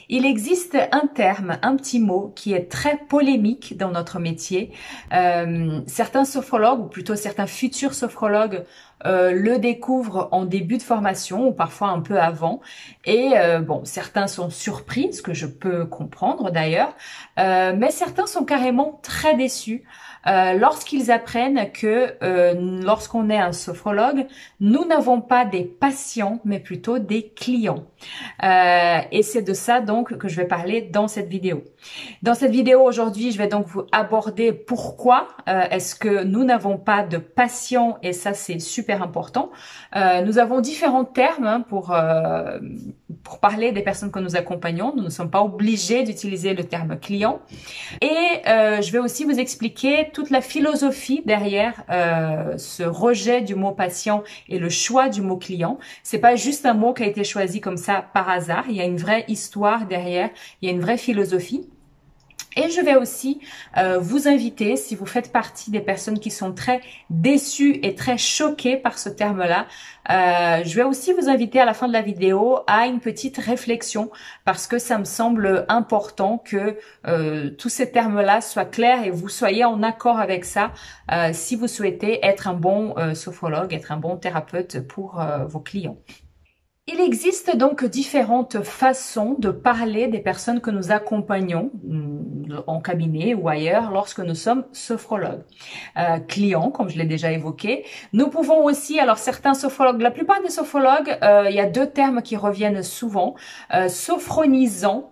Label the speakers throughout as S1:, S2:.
S1: Il existe un terme, un petit mot qui est très polémique dans notre métier. Certains sophrologues, ou plutôt certains futurs sophrologues, le découvrent en début de formation ou parfois un peu avant. Et bon, certains sont surpris, ce que je peux comprendre d'ailleurs, mais certains sont carrément très déçus lorsqu'ils apprennent que lorsqu'on est un sophrologue, nous n'avons pas des patients, mais plutôt des clients. Et c'est de ça donc que je vais parler dans cette vidéo. Dans cette vidéo aujourd'hui, je vais donc vous aborder pourquoi est-ce que nous n'avons pas de patients, et ça c'est super important. Nous avons différents termes hein, pour parler des personnes que nous accompagnons. Nous ne sommes pas obligés d'utiliser le terme client. Et je vais aussi vous expliquer toute la philosophie derrière ce rejet du mot patient et le choix du mot client. C'est pas juste un mot qui a été choisi comme ça par hasard. Il y a une vraie histoire derrière, il y a une vraie philosophie. Et je vais aussi vous inviter, si vous faites partie des personnes qui sont très déçues et très choquées par ce terme-là, je vais aussi vous inviter à la fin de la vidéo à une petite réflexion parce que ça me semble important que tous ces termes-là soient clairs et vous soyez en accord avec ça si vous souhaitez être un bon sophrologue, être un bon thérapeute pour vos clients. Il existe donc différentes façons de parler des personnes que nous accompagnons en cabinet ou ailleurs lorsque nous sommes sophrologues. Clients, comme je l'ai déjà évoqué. Nous pouvons aussi, alors certains sophrologues, la plupart des sophrologues, il y a deux termes qui reviennent souvent. Sophronisant,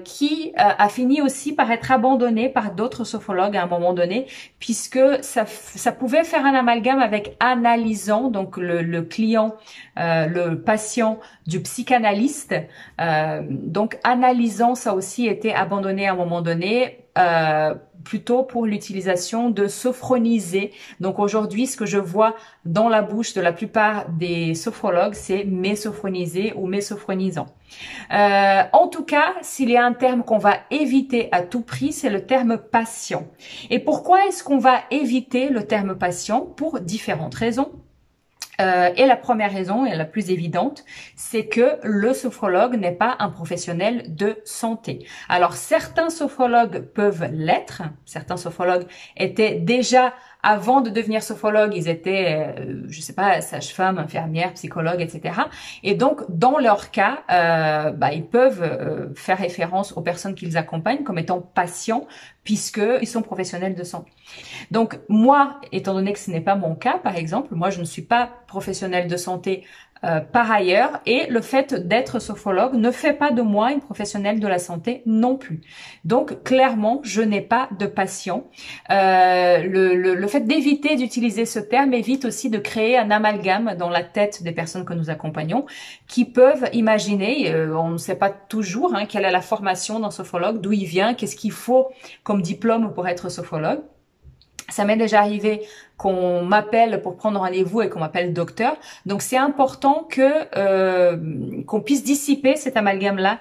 S1: qui a fini aussi par être abandonné par d'autres sophrologues à un moment donné, puisque ça pouvait faire un amalgame avec analysant, donc le client, le patient du psychanalyste. Donc analysant, ça a aussi été abandonné à un moment donné, plutôt pour l'utilisation de sophroniser. Donc aujourd'hui, ce que je vois dans la bouche de la plupart des sophrologues, c'est mésophronisé ou mésophronisant. En tout cas, s'il y a un terme qu'on va éviter à tout prix, c'est le terme patient. Et pourquoi est-ce qu'on va éviter le terme patient? Pour différentes raisons. Et la première raison, et la plus évidente, c'est que le sophrologue n'est pas un professionnel de santé. Alors certains sophrologues peuvent l'être, certains sophrologues étaient déjà, avant de devenir sophrologue, ils étaient, je sais pas, sage-femme, infirmière, psychologue, etc. Et donc, dans leur cas, ils peuvent faire référence aux personnes qu'ils accompagnent comme étant patients, puisqu'ils sont professionnels de santé. Donc, moi, étant donné que ce n'est pas mon cas, par exemple, moi, je ne suis pas professionnelle de santé par ailleurs, et le fait d'être sophrologue ne fait pas de moi une professionnelle de la santé non plus. Donc clairement, je n'ai pas de patient. Le fait d'éviter d'utiliser ce terme évite aussi de créer un amalgame dans la tête des personnes que nous accompagnons, qui peuvent imaginer, on ne sait pas toujours quelle est la formation d'un sophrologue, d'où il vient, qu'est-ce qu'il faut comme diplôme pour être sophrologue. Ça m'est déjà arrivé qu'on m'appelle pour prendre rendez-vous et qu'on m'appelle docteur. Donc c'est important que qu'on puisse dissiper cet amalgame-là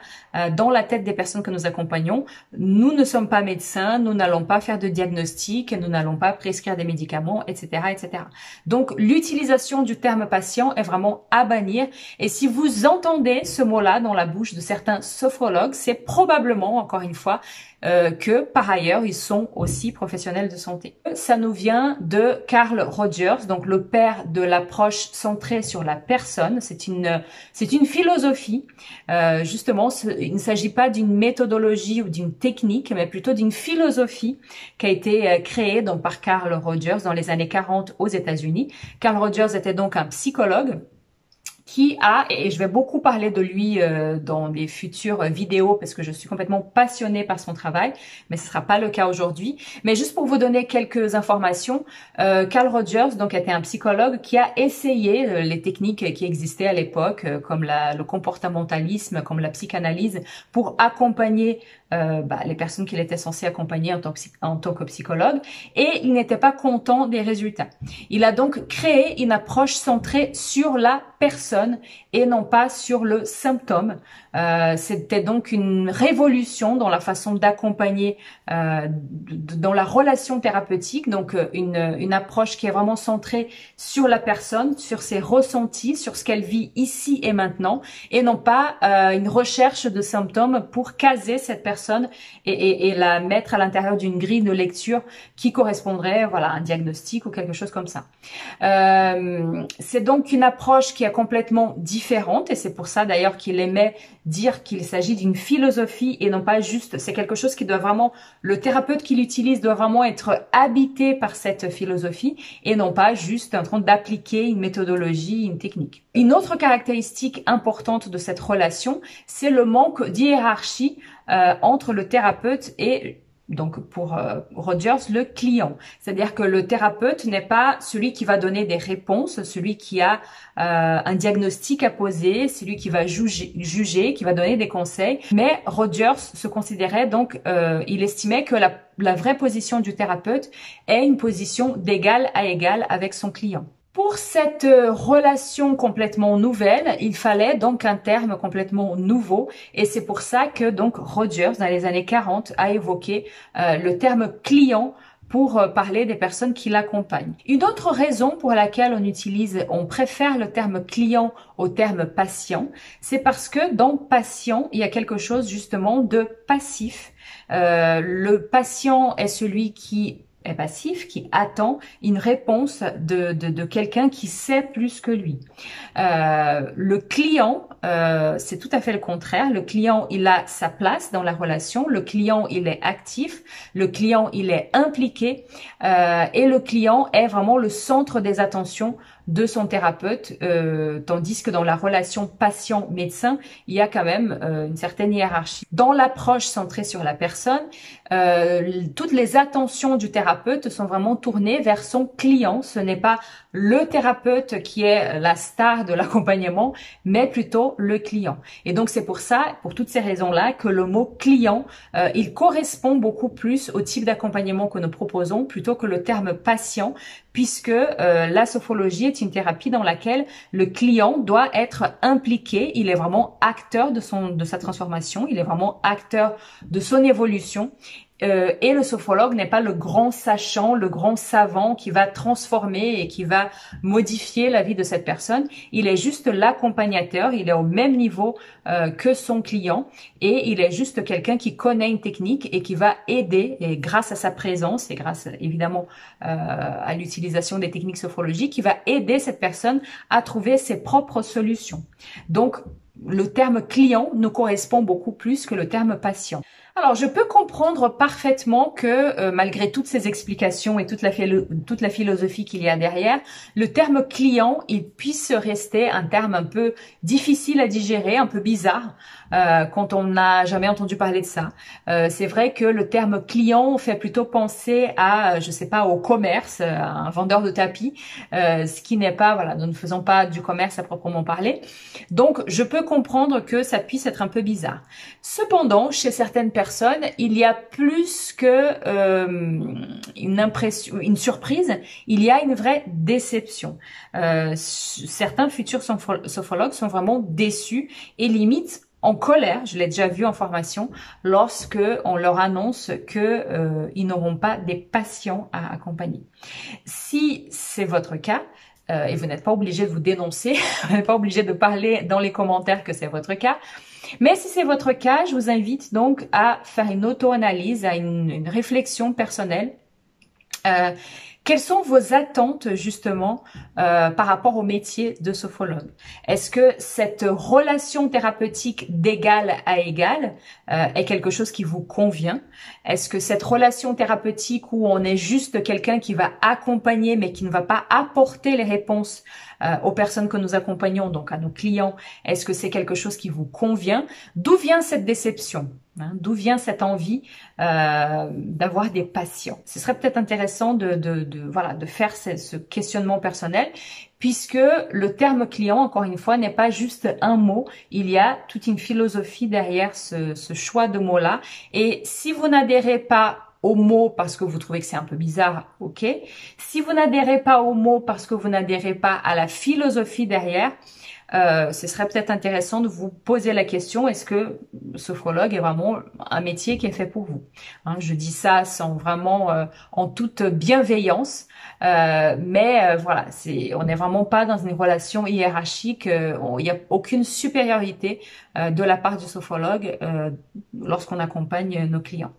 S1: dans la tête des personnes que nous accompagnons. Nous ne sommes pas médecins, nous n'allons pas faire de diagnostic, nous n'allons pas prescrire des médicaments, etc., etc. Donc l'utilisation du terme patient est vraiment à bannir. Et si vous entendez ce mot-là dans la bouche de certains sophrologues, c'est probablement, encore une fois, que par ailleurs, ils sont aussi professionnels de santé. Ça nous vient de Carl Rogers, donc le père de l'approche centrée sur la personne. C'est une philosophie. Justement, il ne s'agit pas d'une méthodologie ou d'une technique, mais plutôt d'une philosophie qui a été créée donc par Carl Rogers dans les années 40 aux États-Unis. Carl Rogers était donc un psychologue qui a, et je vais beaucoup parler de lui dans les futures vidéos parce que je suis complètement passionnée par son travail, mais ce sera pas le cas aujourd'hui. Mais juste pour vous donner quelques informations, Carl Rogers donc était un psychologue qui a essayé les techniques qui existaient à l'époque, comme le comportementalisme, comme la psychanalyse, pour accompagner les personnes qu'il était censé accompagner en tant que psychologue, et il n'était pas content des résultats. Il a donc créé une approche centrée sur la personne et non pas sur le symptôme. C'était donc une révolution dans la façon d'accompagner dans la relation thérapeutique, donc une approche qui est vraiment centrée sur la personne, sur ses ressentis, sur ce qu'elle vit ici et maintenant, et non pas une recherche de symptômes pour caser cette personne et la mettre à l'intérieur d'une grille de lecture qui correspondrait, voilà, à un diagnostic ou quelque chose comme ça. C'est donc une approche qui est complètement différente, et c'est pour ça d'ailleurs qu'il aimait dire qu'il s'agit d'une philosophie et non pas juste, c'est quelque chose qui doit vraiment, le thérapeute qui l'utilise doit vraiment être habité par cette philosophie et non pas juste en train d'appliquer une méthodologie, une technique. Une autre caractéristique importante de cette relation, c'est le manque d'hiérarchie entre le thérapeute et donc pour Rogers, le client. C'est-à-dire que le thérapeute n'est pas celui qui va donner des réponses, celui qui a un diagnostic à poser, celui qui va juger, qui va donner des conseils. Mais Rogers se considérait donc, il estimait que la vraie position du thérapeute est une position d'égal à égal avec son client. Pour cette relation complètement nouvelle, il fallait donc un terme complètement nouveau, et c'est pour ça que donc Rogers, dans les années 40, a évoqué le terme client pour parler des personnes qui l'accompagnent. Une autre raison pour laquelle on préfère le terme client au terme patient, c'est parce que dans patient, il y a quelque chose justement de passif. Le patient est celui qui est passif, qui attend une réponse de quelqu'un qui sait plus que lui. Le client, c'est tout à fait le contraire. Le client, il a sa place dans la relation. Le client, il est actif. Le client, il est impliqué. Et le client est vraiment le centre des attentions de son thérapeute, tandis que dans la relation patient-médecin, il y a quand même une certaine hiérarchie. Dans l'approche centrée sur la personne, toutes les attentions du thérapeute sont vraiment tournées vers son client. Ce n'est pas le thérapeute qui est la star de l'accompagnement, mais plutôt le client. Et donc c'est pour ça, pour toutes ces raisons-là, que le mot client, il correspond beaucoup plus au type d'accompagnement que nous proposons plutôt que le terme patient, puisque la sophrologie est une thérapie dans laquelle le client doit être impliqué, il est vraiment acteur de sa transformation, il est vraiment acteur de son évolution. Et le sophrologue n'est pas le grand sachant, le grand savant qui va transformer et qui va modifier la vie de cette personne. Il est juste l'accompagnateur, il est au même niveau que son client, et il est juste quelqu'un qui connaît une technique et qui va aider, et grâce à sa présence et grâce évidemment à l'utilisation des techniques sophrologiques, qui va aider cette personne à trouver ses propres solutions. Donc, le terme client nous correspond beaucoup plus que le terme patient. Alors, je peux comprendre parfaitement que malgré toutes ces explications et toute la philosophie qu'il y a derrière, le terme client, il puisse rester un terme un peu difficile à digérer, un peu bizarre quand on n'a jamais entendu parler de ça. C'est vrai que le terme client fait plutôt penser à, je sais pas, au commerce, à un vendeur de tapis, ce qui n'est pas, voilà, nous ne faisons pas du commerce à proprement parler. Donc, je peux comprendre que ça puisse être un peu bizarre. Cependant, chez certaines personnes, il y a plus que une surprise, il y a une vraie déception. Certains futurs sophrologues sont vraiment déçus et limite en colère, je l'ai déjà vu en formation, lorsque on leur annonce que ils n'auront pas des patients à accompagner. Si c'est votre cas, et vous n'êtes pas obligé de vous dénoncer, vous n'êtes pas obligé de parler dans les commentaires que c'est votre cas, mais si c'est votre cas, je vous invite donc à faire une auto-analyse, à une réflexion personnelle. Quelles sont vos attentes justement par rapport au métier de sophrologue? Est-ce que cette relation thérapeutique d'égal à égal est quelque chose qui vous convient? Est-ce que cette relation thérapeutique où on est juste quelqu'un qui va accompagner mais qui ne va pas apporter les réponses aux personnes que nous accompagnons, donc à nos clients, est-ce que c'est quelque chose qui vous convient? D'où vient cette déception? D'où vient cette envie d'avoir des patients? Ce serait peut-être intéressant de faire ce questionnement personnel, puisque le terme client, encore une fois, n'est pas juste un mot. Il y a toute une philosophie derrière ce choix de mots-là. Et si vous n'adhérez pas au mot parce que vous trouvez que c'est un peu bizarre, ok. Si vous n'adhérez pas au mot parce que vous n'adhérez pas à la philosophie derrière, ce serait peut-être intéressant de vous poser la question, est-ce que sophrologue est vraiment un métier qui est fait pour vous? Hein, je dis ça sans vraiment en toute bienveillance, mais voilà, on n'est vraiment pas dans une relation hiérarchique, il n'y a aucune supériorité de la part du sophrologue lorsqu'on accompagne nos clients.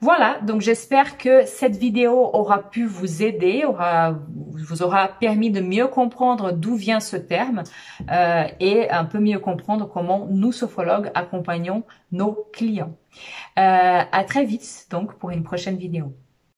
S1: Voilà, donc j'espère que cette vidéo aura pu vous aider, vous aura permis de mieux comprendre d'où vient ce terme et un peu mieux comprendre comment nous, sophrologues, accompagnons nos clients. À très vite donc pour une prochaine vidéo.